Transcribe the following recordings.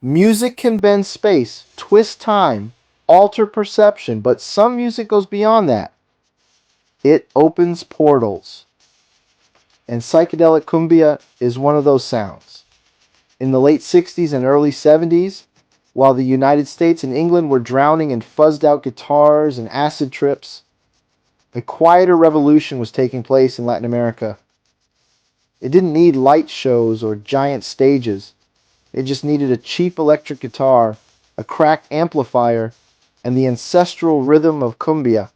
Music can bend space, twist time, alter perception, but some music goes beyond that. It opens portals, and psychedelic cumbia is one of those sounds. In the late 60s and early 70s, while the United States and England were drowning in fuzzed out guitars and acid trips, a quieter revolution was taking place in Latin America. It didn't need light shows or giant stages. It just needed a cheap electric guitar, a cracked amplifier, and the ancestral rhythm of cumbia.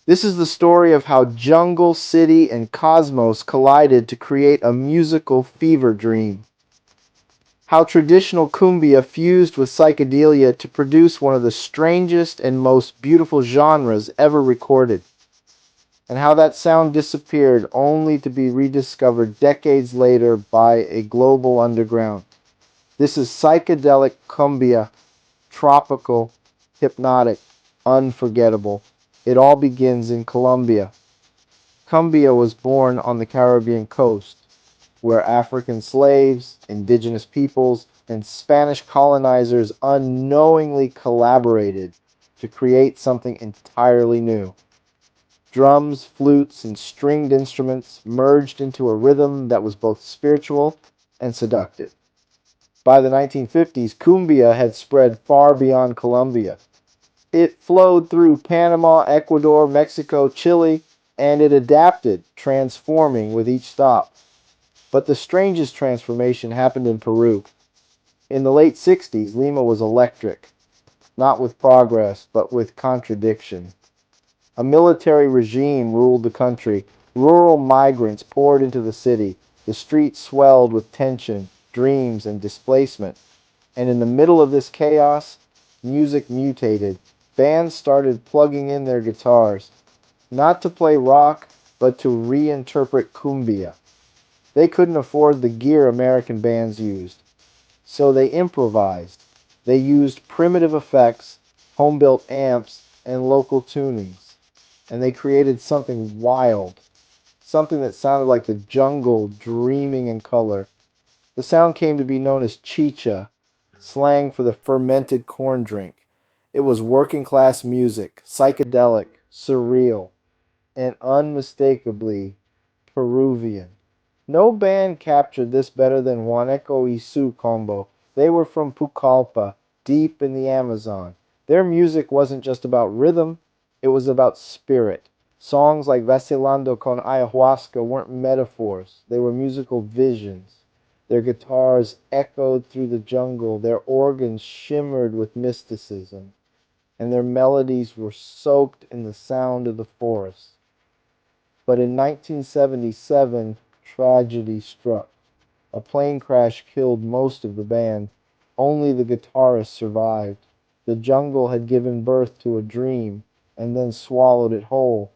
This is the story of how jungle, city, and cosmos collided to create a musical fever dream. How traditional cumbia fused with psychedelia to produce one of the strangest and most beautiful genres ever recorded. And how that sound disappeared only to be rediscovered decades later by a global underground. This is psychedelic cumbia, tropical, hypnotic, unforgettable. It all begins in Colombia. Cumbia was born on the Caribbean coast, where African slaves, indigenous peoples, and Spanish colonizers unknowingly collaborated to create something entirely new. Drums, flutes, and stringed instruments merged into a rhythm that was both spiritual and seductive. By the 1950s, cumbia had spread far beyond Colombia. It flowed through Panama, Ecuador, Mexico, Chile, and it adapted, transforming with each stop. But the strangest transformation happened in Peru. In the late 60s, Lima was electric, not with progress, but with contradiction. A military regime ruled the country. Rural migrants poured into the city. The streets swelled with tension, dreams, and displacement. And in the middle of this chaos, music mutated. Bands started plugging in their guitars, not to play rock, but to reinterpret cumbia. They couldn't afford the gear American bands used, so they improvised. They used primitive effects, home-built amps, and local tunings. And they created something wild, something that sounded like the jungle dreaming in color. The sound came to be known as chicha, slang for the fermented corn drink. It was working class music, psychedelic, surreal, and unmistakably Peruvian. No band captured this better than Juaneco Isu combo. They were from Pucallpa, deep in the Amazon. Their music wasn't just about rhythm, it was about spirit. Songs like Vacilando con Ayahuasca weren't metaphors, they were musical visions. Their guitars echoed through the jungle, their organs shimmered with mysticism, and their melodies were soaked in the sound of the forest. But in 1977, tragedy struck. A plane crash killed most of the band. Only the guitarist survived. The jungle had given birth to a dream and then swallowed it whole.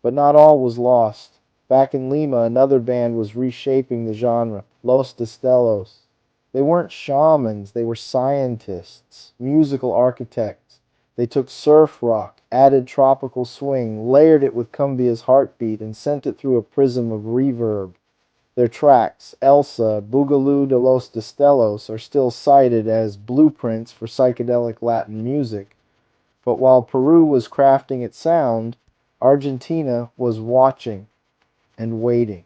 But not all was lost. Back in Lima, another band was reshaping the genre, Los Destellos. They weren't shamans, they were scientists, musical architects. They took surf rock, added tropical swing, layered it with cumbia's heartbeat, and sent it through a prism of reverb. Their tracks, Elsa, Boogaloo de los Destellos, are still cited as blueprints for psychedelic Latin music. But while Peru was crafting its sound, Argentina was watching and waiting.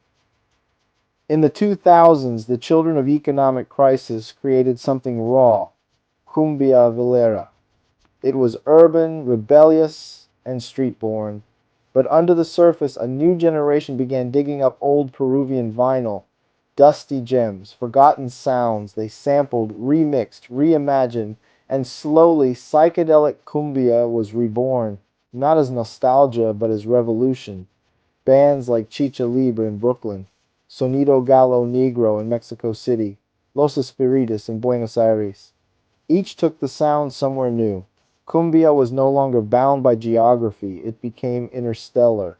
In the 2000s, the children of economic crisis created something raw, cumbia villera. It was urban, rebellious, and street-born. But under the surface, a new generation began digging up old Peruvian vinyl, dusty gems, forgotten sounds they sampled, remixed, reimagined, and slowly psychedelic cumbia was reborn, not as nostalgia, but as revolution. Bands like Chicha Libre in Brooklyn, Sonido Gallo Negro in Mexico City, Los Espiritus in Buenos Aires. Each took the sound somewhere new. Cumbia was no longer bound by geography, it became interstellar.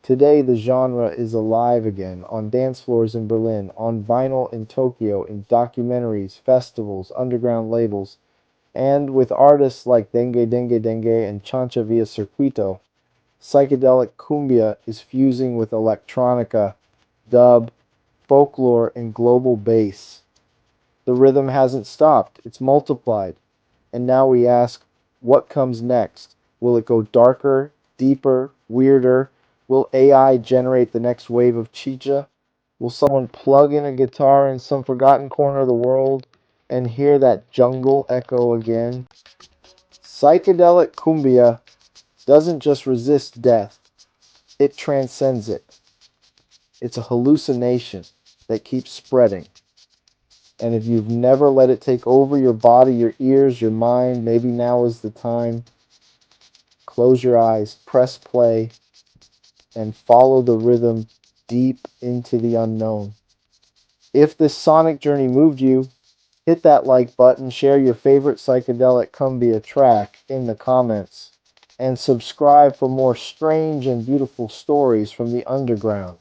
Today the genre is alive again, on dance floors in Berlin, on vinyl in Tokyo, in documentaries, festivals, underground labels, and with artists like Dengue Dengue Dengue and Chancha Via Circuito. Psychedelic cumbia is fusing with electronica, dub, folklore, and global bass. The rhythm hasn't stopped, it's multiplied. And now we ask, what comes next? Will it go darker, deeper, weirder? Will AI generate the next wave of chicha? Will someone plug in a guitar in some forgotten corner of the world and hear that jungle echo again? Psychedelic cumbia doesn't just resist death, it transcends it. It's a hallucination that keeps spreading. And if you've never let it take over your body, your ears, your mind, maybe now is the time. Close your eyes, press play, and follow the rhythm deep into the unknown. If this sonic journey moved you, hit that like button, share your favorite psychedelic cumbia track in the comments, and subscribe for more strange and beautiful stories from the underground.